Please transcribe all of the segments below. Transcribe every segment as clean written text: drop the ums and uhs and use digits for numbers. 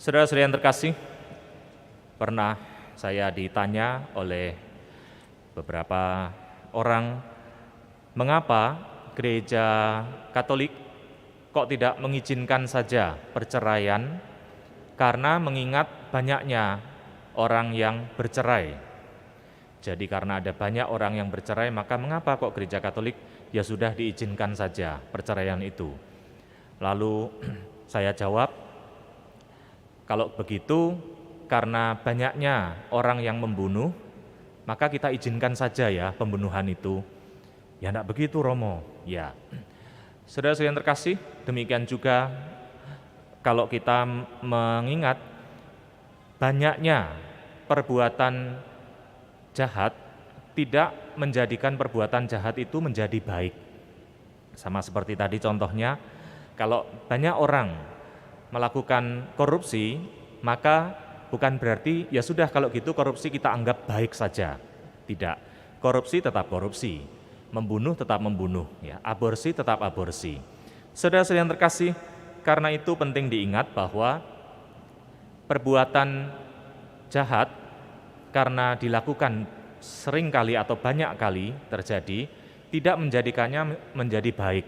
Saudara-saudara yang terkasih, pernah saya ditanya oleh beberapa orang, mengapa gereja Katolik kok tidak mengizinkan saja perceraian karena mengingat banyaknya orang yang bercerai. Jadi karena ada banyak orang yang bercerai, maka mengapa kok gereja Katolik ya sudah diizinkan saja perceraian itu. Lalu saya jawab, kalau begitu, karena banyaknya orang yang membunuh, maka kita izinkan saja ya pembunuhan itu. Ya enggak begitu Romo, ya. Saudara-saudara yang terkasih, demikian juga kalau kita mengingat banyaknya perbuatan jahat, tidak menjadikan perbuatan jahat itu menjadi baik. Sama seperti tadi contohnya, kalau banyak orang melakukan korupsi, maka bukan berarti ya sudah kalau gitu korupsi kita anggap baik saja. Tidak, korupsi tetap korupsi, membunuh tetap membunuh, ya, aborsi tetap aborsi. Saudara-saudara yang terkasih, karena itu penting diingat bahwa perbuatan jahat karena dilakukan sering kali atau banyak kali terjadi, tidak menjadikannya menjadi baik.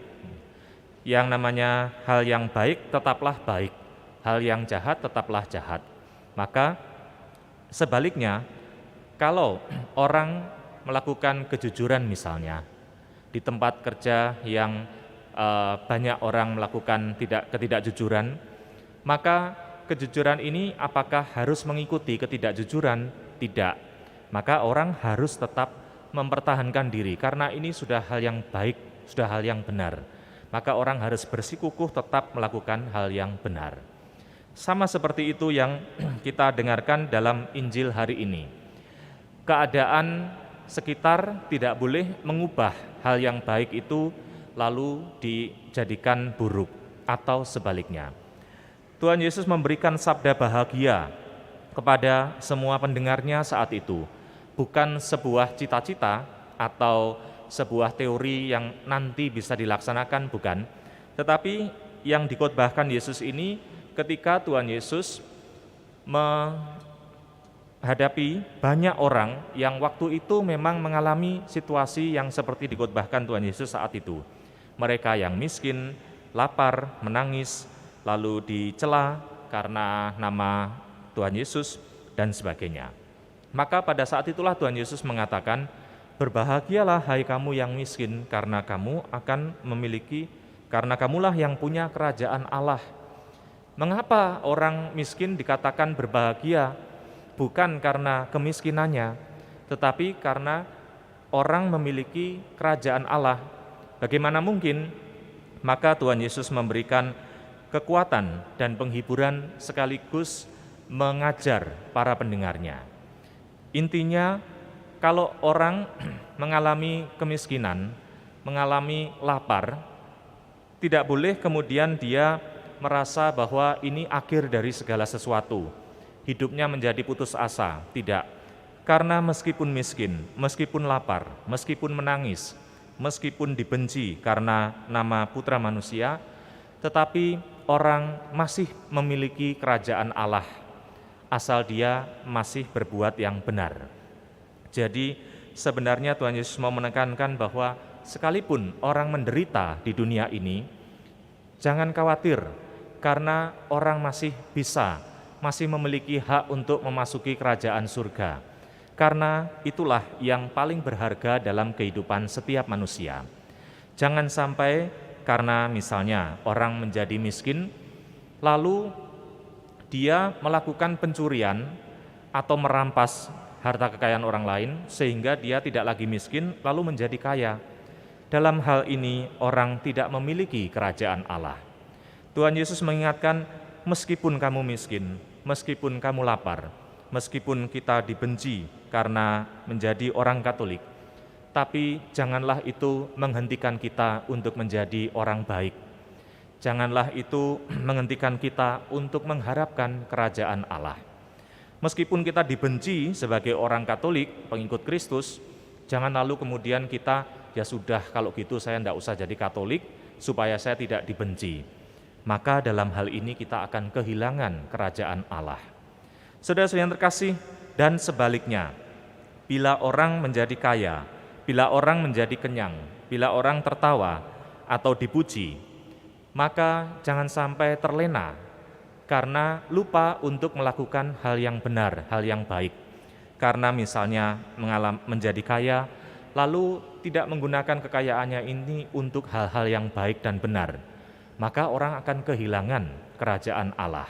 Yang namanya hal yang baik tetaplah baik, hal yang jahat tetaplah jahat. Maka sebaliknya, kalau orang melakukan kejujuran misalnya, di tempat kerja yang banyak orang melakukan ketidakjujuran, maka kejujuran ini apakah harus mengikuti ketidakjujuran? Tidak. Maka orang harus tetap mempertahankan diri, karena ini sudah hal yang baik, sudah hal yang benar. Maka orang harus bersikukuh tetap melakukan hal yang benar. Sama seperti itu yang kita dengarkan dalam Injil hari ini. Keadaan sekitar tidak boleh mengubah hal yang baik itu lalu dijadikan buruk atau sebaliknya. Tuhan Yesus memberikan sabda bahagia kepada semua pendengarnya saat itu. Bukan sebuah cita-cita atau sebuah teori yang nanti bisa dilaksanakan, bukan. Tetapi yang dikhotbahkan Yesus ini ketika Tuhan Yesus menghadapi banyak orang yang waktu itu memang mengalami situasi yang seperti dikhotbahkan Tuhan Yesus saat itu. Mereka yang miskin, lapar, menangis, lalu dicela karena nama Tuhan Yesus dan sebagainya. Maka pada saat itulah Tuhan Yesus mengatakan, "Berbahagialah hai kamu yang miskin, karena kamu akan memiliki, karena kamulah yang punya kerajaan Allah." Mengapa orang miskin dikatakan berbahagia? Bukan karena kemiskinannya, tetapi karena orang memiliki kerajaan Allah. Bagaimana mungkin? Maka Tuhan Yesus memberikan kekuatan dan penghiburan sekaligus mengajar para pendengarnya. Intinya, kalau orang mengalami kemiskinan, mengalami lapar, tidak boleh kemudian dia merasa bahwa ini akhir dari segala sesuatu. Hidupnya menjadi putus asa. Tidak. Karena meskipun miskin, meskipun lapar, meskipun menangis, meskipun dibenci karena nama Putra Manusia, tetapi orang masih memiliki kerajaan Allah, asal dia masih berbuat yang benar. Jadi sebenarnya Tuhan Yesus mau menekankan bahwa sekalipun orang menderita di dunia ini, jangan khawatir, karena orang masih memiliki hak untuk memasuki kerajaan surga. Karena itulah yang paling berharga dalam kehidupan setiap manusia. Jangan sampai karena misalnya orang menjadi miskin, lalu dia melakukan pencurian atau merampas harta kekayaan orang lain sehingga dia tidak lagi miskin lalu menjadi kaya. Dalam hal ini orang tidak memiliki kerajaan Allah. Tuhan Yesus mengingatkan, meskipun kamu miskin, meskipun kamu lapar, meskipun kita dibenci karena menjadi orang Katolik, tapi janganlah itu menghentikan kita untuk menjadi orang baik. Janganlah itu menghentikan kita untuk mengharapkan kerajaan Allah. Meskipun kita dibenci sebagai orang Katolik, pengikut Kristus, jangan lalu kemudian kita, ya sudah kalau gitu saya tidak usah jadi Katolik supaya saya tidak dibenci. maka dalam hal ini kita akan kehilangan kerajaan Allah. Saudara-saudara yang terkasih, dan sebaliknya, bila orang menjadi kaya, bila orang menjadi kenyang, bila orang tertawa atau dipuji, maka jangan sampai terlena karena lupa untuk melakukan hal yang benar, hal yang baik. Karena misalnya menjadi kaya, lalu tidak menggunakan kekayaannya ini untuk hal-hal yang baik dan benar, maka orang akan kehilangan kerajaan Allah.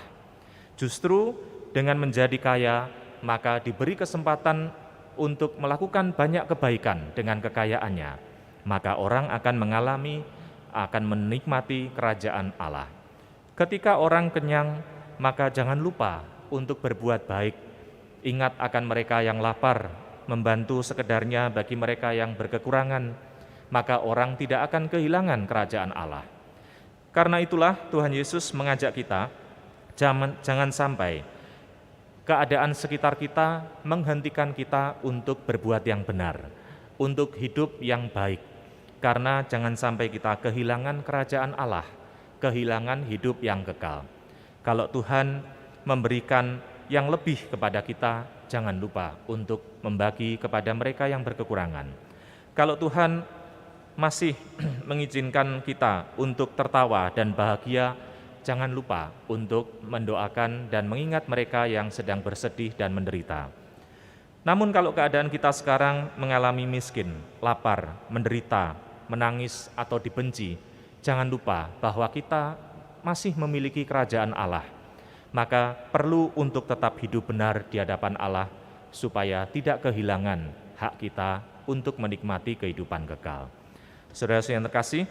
Justru dengan menjadi kaya, maka diberi kesempatan untuk melakukan banyak kebaikan dengan kekayaannya, maka orang akan menikmati kerajaan Allah. Ketika orang kenyang, maka jangan lupa untuk berbuat baik. Ingat akan mereka yang lapar, membantu sekedarnya bagi mereka yang berkekurangan, maka orang tidak akan kehilangan kerajaan Allah. Karena itulah Tuhan Yesus mengajak kita, jangan sampai keadaan sekitar kita menghentikan kita untuk berbuat yang benar, untuk hidup yang baik. Karena jangan sampai kita kehilangan kerajaan Allah, kehilangan hidup yang kekal. Kalau Tuhan memberikan yang lebih kepada kita, jangan lupa untuk membagi kepada mereka yang berkekurangan. Kalau Tuhan masih mengizinkan kita untuk tertawa dan bahagia, jangan lupa untuk mendoakan dan mengingat mereka yang sedang bersedih dan menderita. Namun kalau keadaan kita sekarang mengalami miskin, lapar, menderita, menangis atau dibenci, jangan lupa bahwa kita masih memiliki kerajaan Allah. Maka perlu untuk tetap hidup benar di hadapan Allah supaya tidak kehilangan hak kita untuk menikmati kehidupan kekal. Saudara-saudara yang terkasih,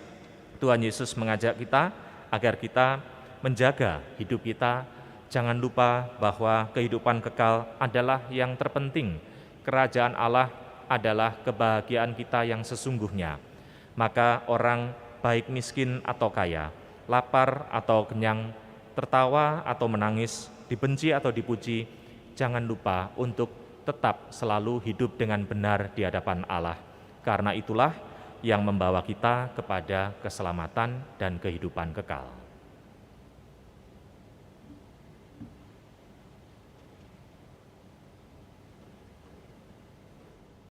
Tuhan Yesus mengajak kita agar kita menjaga hidup kita. Jangan lupa bahwa kehidupan kekal adalah yang terpenting. Kerajaan Allah adalah kebahagiaan kita yang sesungguhnya. Maka orang baik miskin atau kaya, lapar atau kenyang, tertawa atau menangis, dibenci atau dipuji, jangan lupa untuk tetap selalu hidup dengan benar di hadapan Allah. Karena itulah yang membawa kita kepada keselamatan dan kehidupan kekal.